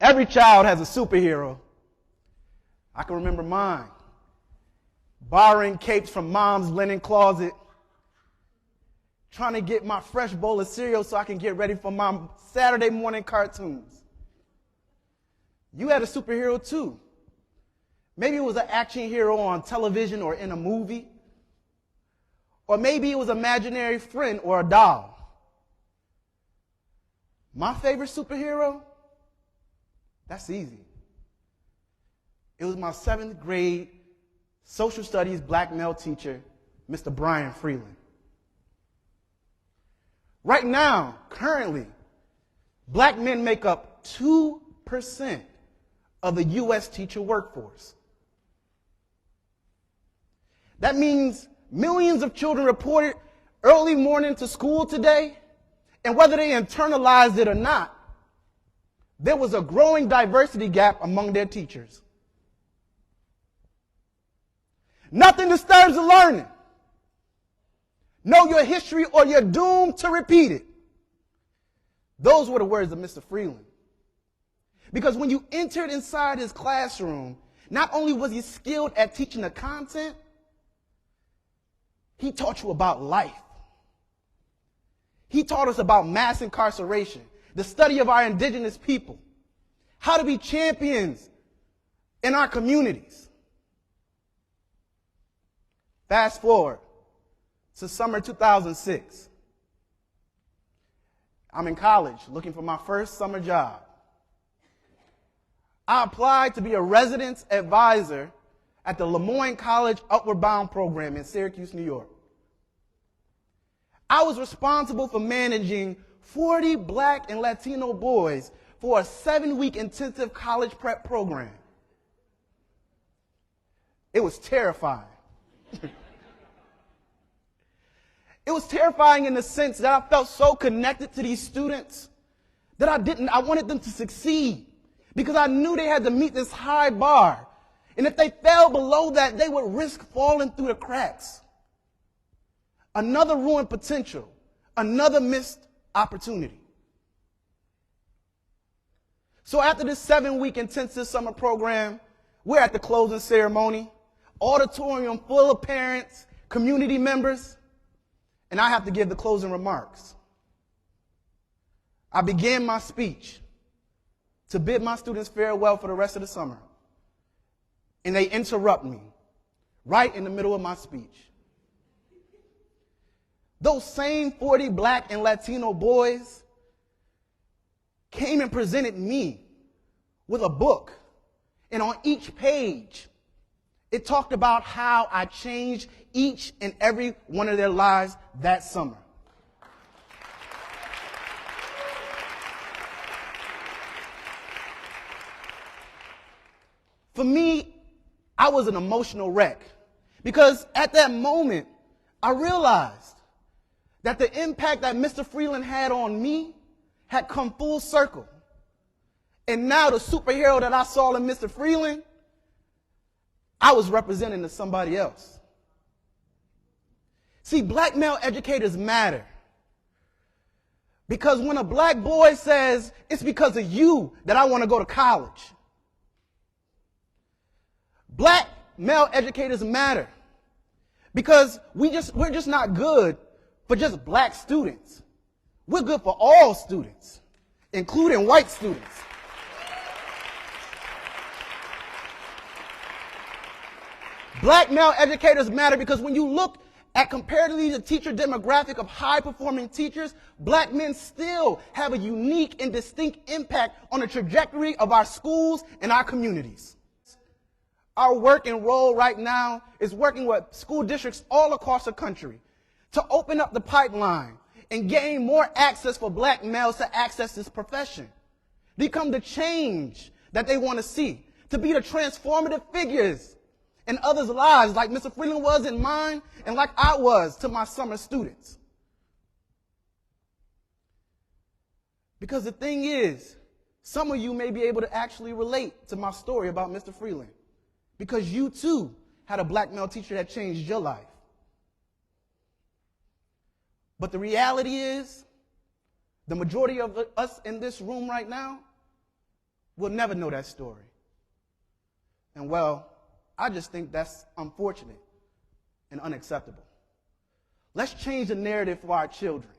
Every child has a superhero. I can remember mine. Borrowing capes from mom's linen closet, trying to get my fresh bowl of cereal so I can get ready for my Saturday morning cartoons. You had a superhero too. Maybe it was an action hero on television or in a movie. Or maybe it was an imaginary friend or a doll. My favorite superhero? That's easy. It was my 7th grade social studies black male teacher, Mr. Brian Freeland. Right now, currently, black men make up 2% of the U.S. teacher workforce. That means millions of children reported early morning to school today, and whether they internalized it or not, there was a growing diversity gap among their teachers. Nothing disturbs the learning. Know your history or you're doomed to repeat it. Those were the words of Mr. Freeland. Because when you entered inside his classroom, not only was he skilled at teaching the content, he taught you about life. He taught us about mass incarceration, the study of our indigenous people, how to be champions in our communities. Fast forward to summer 2006. I'm in college looking for my first summer job. I applied to be a residence advisor at the Lemoyne College Upward Bound program in Syracuse, New York. I was responsible for managing 40 black and Latino boys for a 7-week intensive college prep program. It was terrifying. It was terrifying in the sense that I felt so connected to these students that I wanted them to succeed because I knew they had to meet this high bar. And if they fell below that, they would risk falling through the cracks. Another ruined potential, another missed opportunity. So after this 7-week intensive summer program, we're at the closing ceremony, auditorium full of parents, community members, and I have to give the closing remarks. I began my speech to bid my students farewell for the rest of the summer, and they interrupt me right in the middle of my speech. Those same 40 black and Latino boys came and presented me with a book, and on each page, it talked about how I changed each and every one of their lives that summer. For me, I was an emotional wreck because at that moment, I realized that the impact that Mr. Freeland had on me had come full circle. And now the superhero that I saw in Mr. Freeland, I was representing to somebody else. See, black male educators matter. Because when a black boy says, it's because of you that I want to go to college. Black male educators matter. Because we're just not good for just black students. We're good for all students, including white students. Black male educators matter because when you look at comparatively the teacher demographic of high-performing teachers, black men still have a unique and distinct impact on the trajectory of our schools and our communities. Our work and role right now is working with school districts all across the country to open up the pipeline and gain more access for black males to access this profession, become the change that they want to see, to be the transformative figures in others' lives like Mr. Freeland was in mine and like I was to my summer students. Because the thing is, some of you may be able to actually relate to my story about Mr. Freeland because you too had a black male teacher that changed your life. But the reality is, the majority of us in this room right now, We'll never know that story. And well, I just think that's unfortunate and unacceptable. Let's change the narrative for our children.